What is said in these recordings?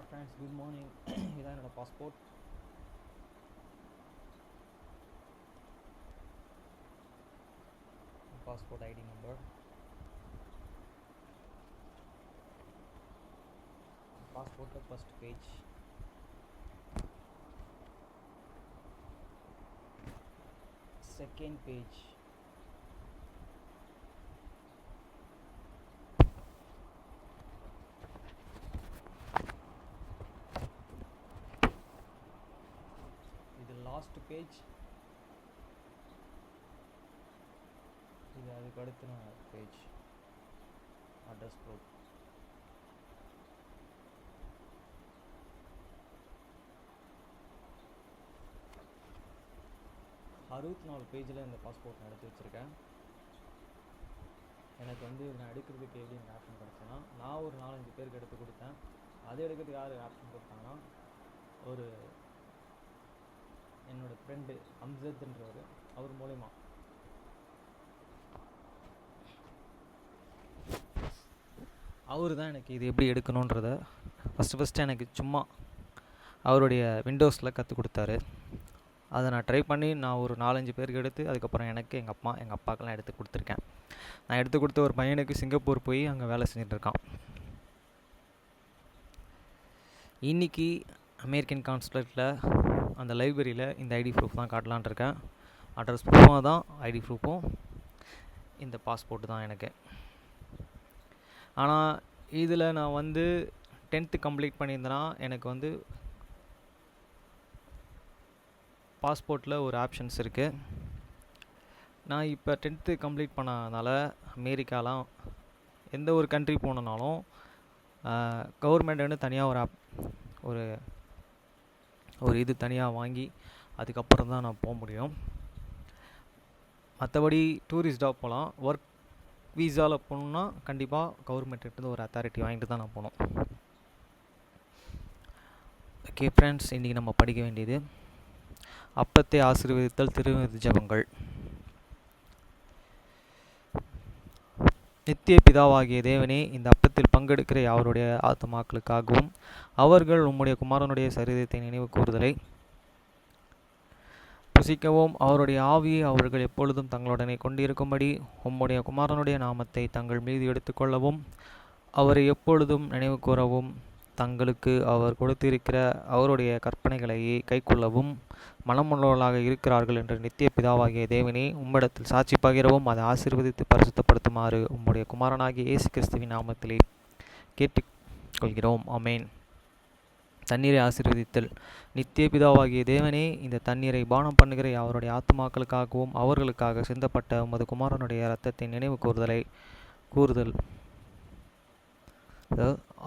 Hi friends, good morning. இதான் என்னோடய passport ID number. பாஸ்போர்ட்டில் ஃபஸ்ட் பேஜ், செகண்ட் பேஜ், இது லாஸ்ட் பேஜ். இது அதுக்கு அடுத்த பேஜ், அட்ரஸ் ப்ரூஃப். அறுபத்தி 4 பேஜில் இந்த பாஸ்போர்ட் நான் எடுத்து வச்சுருக்கேன். எனக்கு நான் எடுக்கிறதுக்கு எப்படி எனக்கு ஆப்ஷன் கிடச்சுன்னா, நான் ஒரு 4-5 பேருக்கு எடுத்து கொடுத்தேன். அது எடுக்கிறதுக்கு யார் ஆப்ஷன் கொடுத்தாங்கன்னா, ஒரு என்னோடய ஃப்ரெண்டு அம்ஜத்ன்றவர், அவர் மூலயமா அவர் தான் எனக்கு இது எப்படி எடுக்கணுன்றத ஃபஸ்ட்டு எனக்கு சும்மா அவருடைய விண்டோஸில் கற்றுக் கொடுத்தாரு. அதை நான் ட்ரை பண்ணி நான் ஒரு 4-5 பேருக்கு எடுத்து, அதுக்கப்புறம் எனக்கு எங்கள் அப்பாக்கெல்லாம் எடுத்து கொடுத்துருக்கேன். நான் எடுத்து கொடுத்த ஒரு பையனுக்கு சிங்கப்பூர் போய் அங்கே வேலை செஞ்சிட்ருக்கான். இன்றைக்கி அமெரிக்கன் கான்சுலேட்டில் அந்த லைப்ரரியில் இந்த ஐடி ப்ரூஃப் தான் காட்டலான் இருக்கேன். அட்ரஸ் ப்ரூஃபும் தான், ஐடி ப்ரூஃபும் இந்த பாஸ்போர்ட்டு தான் எனக்கு. ஆனால் இதில் நான் 10th கம்ப்ளீட் பண்ணியிருந்தேன்னா எனக்கு பாஸ்போர்ட்டில் ஒரு ஆப்ஷன்ஸ் இருக்குது. நான் இப்போ 10th கம்ப்ளீட் பண்ணதுனால அமெரிக்காலாம் எந்த ஒரு கண்ட்ரி போனனாலும் கவர்மெண்ட் தனியாக ஒரு இது தனியாக வாங்கி அதுக்கப்புறம் தான் நான் போக முடியும். மற்றபடி டூரிஸ்டாக போகலாம். ஒர்க் வீசாவில் போகணுன்னா கண்டிப்பாக கவர்மெண்ட்கிட்ட ஒரு அத்தாரிட்டி வாங்கிட்டு தான் நான் போகணும். ஓகே ஃப்ரெண்ட்ஸ், இன்றைக்கி நம்ம படிக்க வேண்டியது அப்பத்தை ஆசீர்வதித்தல் திருவிருது ஜெபங்கள். நித்திய பிதாவாகிய தேவனே, இந்த அப்பத்தில் பங்கெடுக்கிற யாவருடைய ஆத்துமாக்களுக்காகவும் அவர்கள் உம்முடைய குமாரனுடைய சரீரத்தை நினைவு கூறுதலை புசிக்கவும் அவருடைய ஆவியை அவர்கள் எப்பொழுதும் தங்களுடனே கொண்டிருக்கும்படி உம்முடைய குமாரனுடைய நாமத்தை தங்கள் மீது எடுத்துக்கொள்ளவும் அவரை எப்பொழுதும் நினைவு கூறவும் தங்களுக்கு அவர் கொடுத்திருக்கிற அவருடைய கற்பனைகளையே கைக்கொள்ளவும் மனமுள்ளவர்களாக இருக்கிறார்கள் என்று நித்திய பிதாவாகிய தேவனே உம்மிடத்தில் சாட்சி பகிரவும் அதை ஆசீர்வதித்து பரிசுத்தப்படுத்துமாறு உம்முடைய குமாரனாகிய இயேசு கிறிஸ்துவின் நாமத்திலே கேட்டுக்கொள்கிறோம். ஆமேன். தண்ணீரை ஆசீர்வதித்தல். நித்திய பிதாவாகிய தேவனே, இந்த தண்ணீரை பானம் பண்ணுகிற அவருடைய ஆத்துமாக்களுக்காகவும் அவர்களுக்காக சிந்தப்பட்ட உமது குமாரனுடைய இரத்தத்தை நினைவு கூறுதல்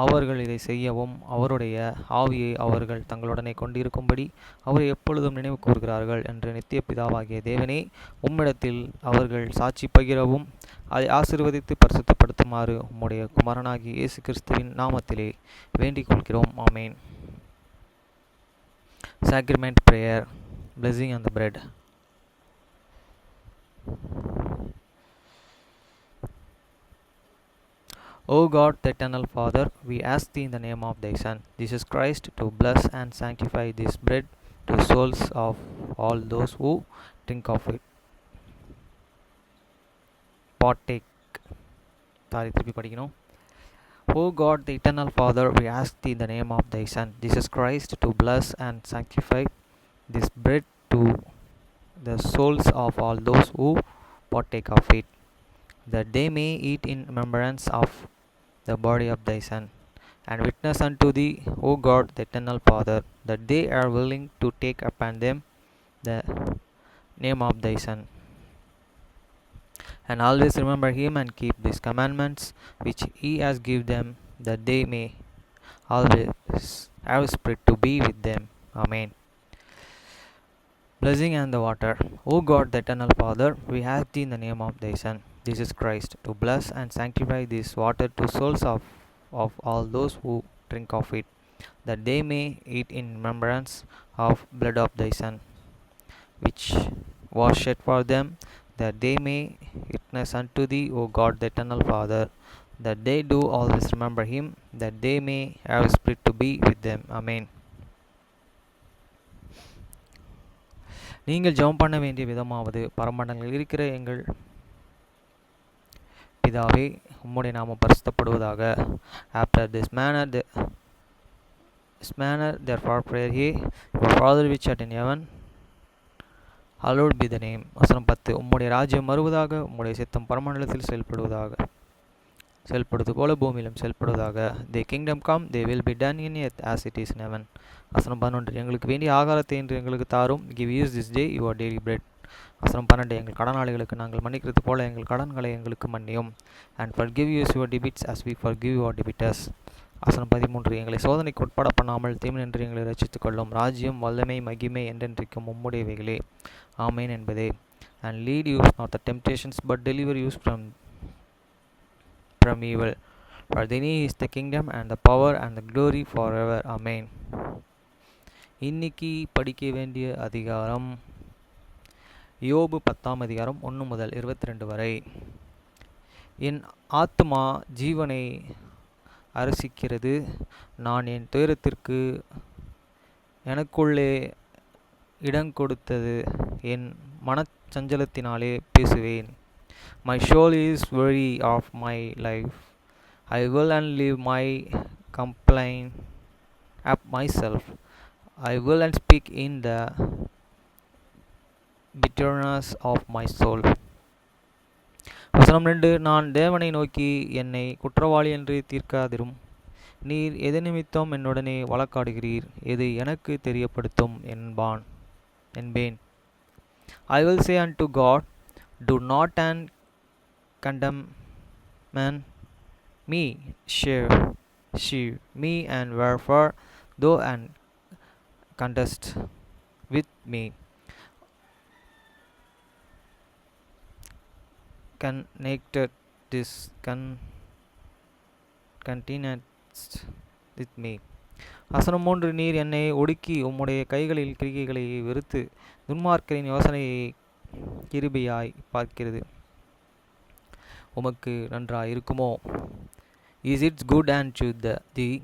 அவர்கள் இதை செய்யவும் அவருடைய ஆவியை அவர்கள் தங்களுடனே கொண்டிருக்கும்படி அவரை எப்பொழுதும் நினைவு கூறுகிறார்கள் என்று நித்திய பிதாவாகிய தேவனே உம்மிடத்தில் அவர்கள் சாட்சி பகிரவும் அதை ஆசீர்வதித்து பரிசுத்தப்படுத்துமாறு உம்முடைய குமாரனாகிய இயேசு கிறிஸ்துவின் நாமத்திலே வேண்டிக் கொள்கிறோம். ஆமேன். Sacrament prayer, blessing on the bread. O God, the eternal Father, we ask thee in the name of thy Son, Jesus Christ, to bless and sanctify this bread to the souls of all those who drink of it. Partake. O God, the eternal Father, we ask thee in the name of thy Son, Jesus Christ, to bless and sanctify this bread to the souls of all those who partake of it, that they may eat in remembrance of the body of thy Son, and witness unto thee, O God, the eternal Father, that they are willing to take upon them the name of thy Son, and always remember him and keep these commandments which he has given them, that they may always have spirit to be with them. Amen. Blessing and the water. O God, the eternal Father, we ask thee in the name of thy Son, Jesus Christ, to bless and sanctify this water to souls of all those who drink of it, that they may eat in remembrance of blood of thy Son, which was shed for them, that they may witness unto thee, O God, the eternal Father, that they do always remember him, that they may have his spirit to be with them. Amen. நீங்கள் ஜெபம் பண்ண வேண்டிய விதமாவது, பரமண்டலங்களில் இருக்கிற எங்கள் பிதாவே, உம்முடைய நாமம் பரிசுத்தப்படுவதாக. After this manner therefore pray ye, your Father which art in heaven, hallowed be the name. வசனம் 10. உம்முடைய ராஜ்யம் வருவதாக, உம்முடைய சித்தம் பரமண்டலத்தில் செயல்படுவது போல பூமியிலும் செயல்படுவதாக. தி kingdom come, they will be done in earth as it is in heaven. வசனம் 11. எங்களுக்கு வேண்டிய ஆகாரத்தை இன்று எங்களுக்கு தாரும். Give use this day your daily bread. வசனம் 12. எங்கள் கடனாளிகளுக்கு நாங்கள் மன்னிக்கிறது போல எங்கள் கடன்களை எங்களுக்கு மன்னியும். And forgive us your debts as we forgive our debtors. வசனம் 13. எங்களை சோதனைக்கு உட்பட பண்ணாமல் தீமையின்றி எங்களை ரட்சித்துக் கொள்ளும். ராஜ்யம், வல்லமை, மகிமை என்றென்றைக்கும் உம்முடையவைகளே. ஆமென் என்பதே. And lead us not the temptations, but deliver us from evil. For thine is the kingdom and the power and the glory forever. Amen. இன்னைக்கு படிக்க வேண்டிய அதிகாரம் யோபு 10ஆம் அதிகாரம் 1 முதல் 22 வரை. என் ஆத்துமா ஜீவனை அரசிக்கிறது, நான் என் துயரத்திற்கு எனக்குள்ளே இடங்கொடுத்தது, என் மனச்சஞ்சலத்தினாலே பேசுவேன். My soul is weary of my life. I will and leave my complaint up myself. I will and speak in the bitterness of my soul. வசனம் 2. நான் தேவனை நோக்கி, என்னை குற்றவாளி என்று தீர்க்காதிரும். நீர் எது நிமித்தம் என்னுடனே வழக்காடுகிறீர், எது எனக்கு தெரியப்படுத்தும் என்பேன். I will say unto God, do not and condemn me, shew me, and wherefore thou and contest with me, continuest with me. வசனம் 3. நீர் என்னை ஒடுக்கி உம்முடைய கைகளில் கிரிகைகளை வெறுத்து துன்மார்க்கரின் யோசனையை கிருபையாய் பார்க்கிறது உமக்கு நன்றாய் இருக்குமோ? Is it good unto thee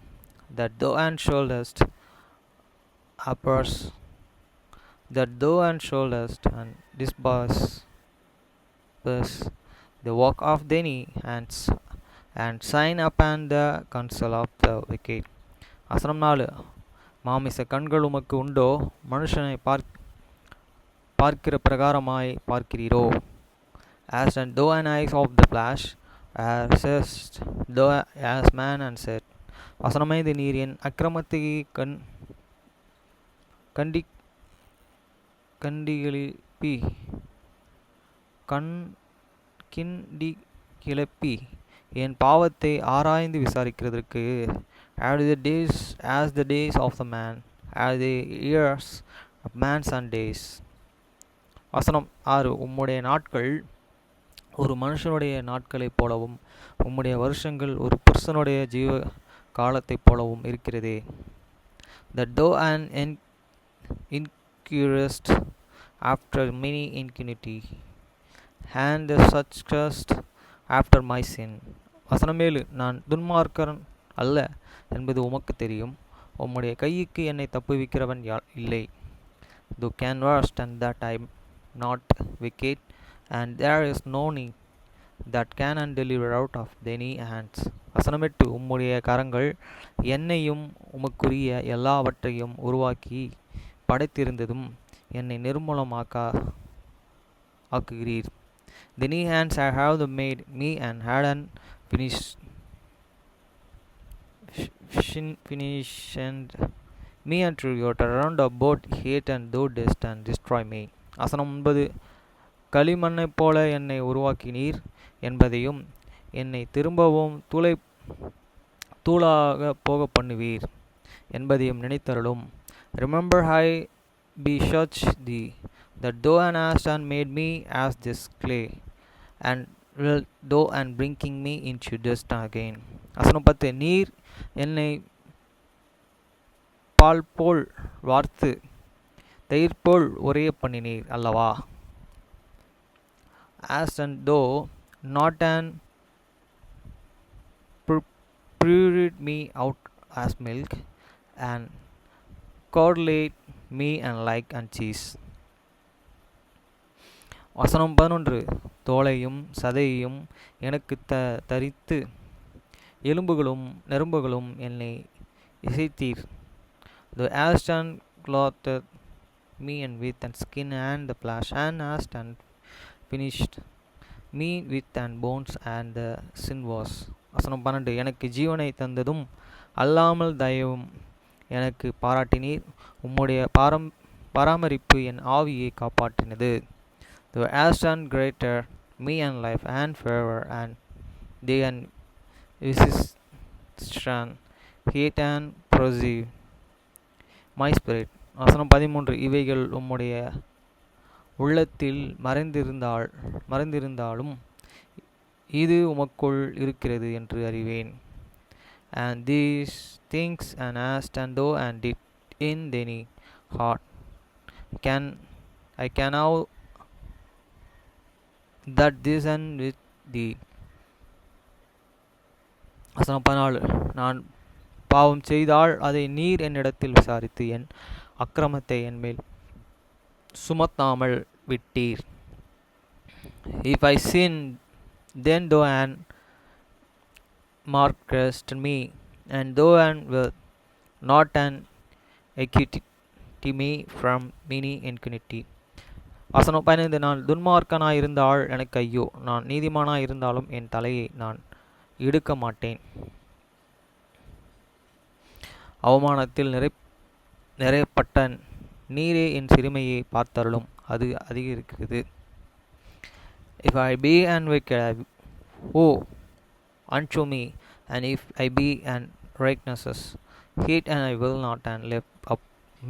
that thou and shouldest uppers, that thou and shouldest and disperse the work of thine hands, and sign upon the counsel of the wicked. வசனம் 4. மாமிச கண்கள் உமக்கு உண்டோ? மனுஷனை பார்க்கிற பிரகாரமாய் பார்க்கிறீரோ? As and thou and eyes of the flesh, as thou as man and said. வசனம் 5. நீர் என் அக்கிரமத்தை கிளப்பி என் பாவத்தை ஆராய்ந்து விசாரிக்கிறதற்கு, as the days of the man, as the years of man's and days. வசனம் 6. உம்முடைய நாட்கள் ஒரு மனுஷனுடைய நாட்களைப் போலவும், உம்முடைய வருஷங்கள் ஒரு புருஷனுடைய ஜீவ காலத்தைப் போலவும் இருக்கிறதே. That thou and incurest after many iniquity, and the suchest after my sin. வசனம் 7. நான் துன்மார்க்கன் அல்ல என்பது உமக்கு தெரியும், உம்முடைய கைக்கு என்னை தப்புவிக்கிறவன் இல்லை. Thou canst, and that I am not wicked, and there is no need that can and deliver out of thine hands. வசனம் 8. உம்முடைய கரங்கள் என்னையும் உமக்குரிய எல்லாவற்றையும் உருவாக்கி படைத்திருந்ததும் என்னை நிர்மூலமாக்குகிறீர். Thine hands have made me and had finished me unto your round about hate, and thou didst and destroy me. வசனம் 9. களிமண்ணைப் போல என்னை உருவாக்கினீர் என்பதையும், என்னை திரும்பவும் தூளாக போக பண்ணுவீர் என்பதையும் நினைத்தருளும். Remember I beseech thee, that thou hast and made me as this clay, and will thou and bringing me into dust again. வசனம் 10. நீர் என்னை பால் போல் வார்த்து தயிர் போல் உறைய பண்ணினீர் அல்லவா? As and though not an poured me out as milk, and curdled me and like and cheese. வசனம் 11. தோலையும் சதையையும் எனக்கு தரித்து எலும்புகளும் நரம்புகளும் என்னை இசைத்தீர். The hast and clothed me and with and skin and the flesh and hast and finished me with and bones and the sin was. வசனம் 12. எனக்கு ஜீவனை தந்ததும் அல்லாமல் தயவும் எனக்கு பாராட்டினீர். உம்முடைய பராமரிப்பு என் ஆவியை காப்பாற்றினது. The hast and greater me and life and favor and they and visitation hate and perceive my spirit. வசனம் 13. இவைகள் உம்முடைய உள்ளத்தில் மறைந்திருந்தாலும் இது உமக்குள் இருக்கிறது என்று அறிவேன். And these things and asked and though and did in any heart I can now that this and with thee. வசனம் 14. நான் பாவம் செய்தால் அதை நீர் என்னிடத்தில் விசாரித்து என் அக்கிரமத்தை என்மேல் சுமத்தாமல் விட்டீர். If I sin, then thou and markest me, and thou and will not an acquit me from many iniquity. வசனம் 15. நான் துன்மார்க்கனாய் இருந்தால் எனக்கு ஐயோ, நான் நீதிமானாய் இருந்தாலும் என் தலையை நான் இடுக்க மாட்டேன். அவமானத்தில் நிறையப்பட்ட நீரே என் சிறுமையை பார்த்தருளும், அது அதிகரிக்கிறது. If I be an wicked, woe unto me, and if I be an righteous, hate and I will not and lift up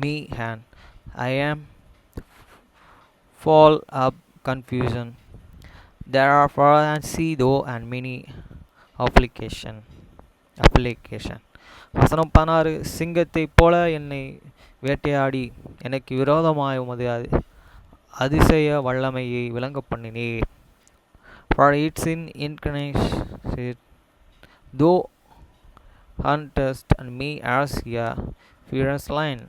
me hand. I am fall up confusion. Therefore and see though and many application. வசனம் 16. சிங்கத்தைப் போல என்னை வேட்டையாடி எனக்கு விரோதமாய் உமது அதிசய வல்லமையை விளங்க பண்ணினீர். For its inclination thou huntest and me as a fierce lion,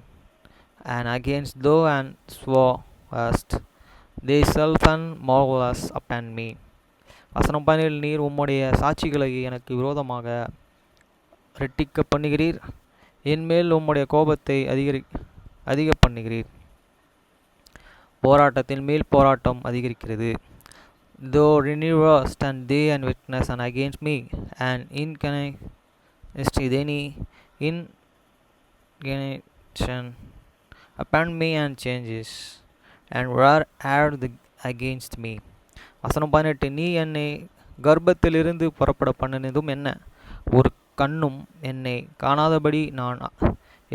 and against thou and swordest thyself and marvelous upon me. வசனம் 17. நீர் உம்முடைய சாட்சிகளை எனக்கு விரோதமாக இரட்டிக்க பண்ணுகிறீர், என்மேல் உம்முடைய கோபத்தை அதிக பண்ணுகிறீர். போராட்டத்தின் மேல் போராட்டம் அதிகரிக்கிறது. Though renewest and they and witness and against me, and inconnect any inclination upon me and changes, and were aired against me. வசனம் 18. நீ என்னை கர்ப்பத்திலிருந்து புறப்பட பண்ணினதும் என்ன? ஒரு கண்ணும் என்னை காணாதபடி நான்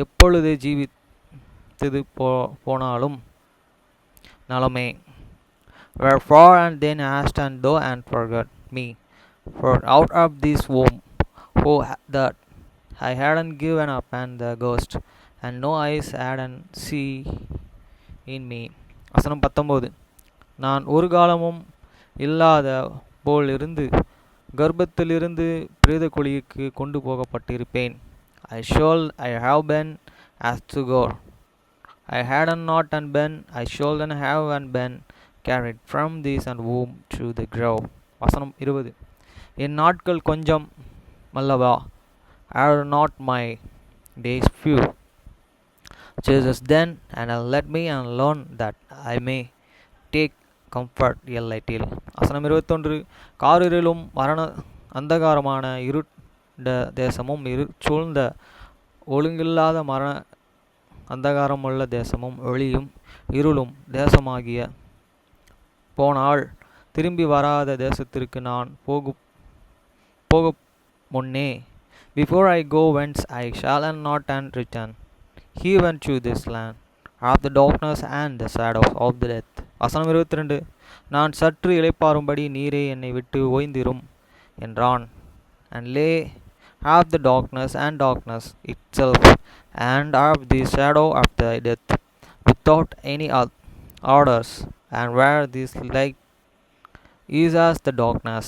எப்பொழுது ஜீவித்தது போனாலும் நலமே. Wherefore and then asked and thou and forgot me, for out of this womb, oh that I hadn't given up and the ghost, and no eyes hadn't see in me. வசனம் 19. நான் ஒரு காலமும் இல்லாத போல் இருந்து கர்ப்பத்திலிருந்து பிரேத குழிக்கு கொண்டு போகப்பட்டிருப்பேன். I have been as to God. I had not and been, I should and have and been carried from this and womb to the grave. வசனம் 20. என் நாட்கள் கொஞ்சம் அல்லவா? Are not my days few? Jesus then and let me and learn that I may take comfort a little. வசனம் 21. காரிருளும் மரண அந்தகாரமான இருண்ட தேசமும் சூழ்ந்த ஒழுங்கில்லாத மரண அந்தகாரமுள்ள தேசமும் ஒளியும் இருளும் தேசமாகிய போனால் திரும்பி வராத தேசத்திற்கு நான் போக முன்னே, before I go whence I shall not and return, even to this land of the darkness and the shadow of the death. வசனம் 22. நான் சற்று இளைப்பாறும்படி நீரே என்னை விட்டு ஓய்ந்திரும் என்றான். And lay of the darkness and darkness itself, and of the shadow of the death, without any orders, and where this light is as the darkness.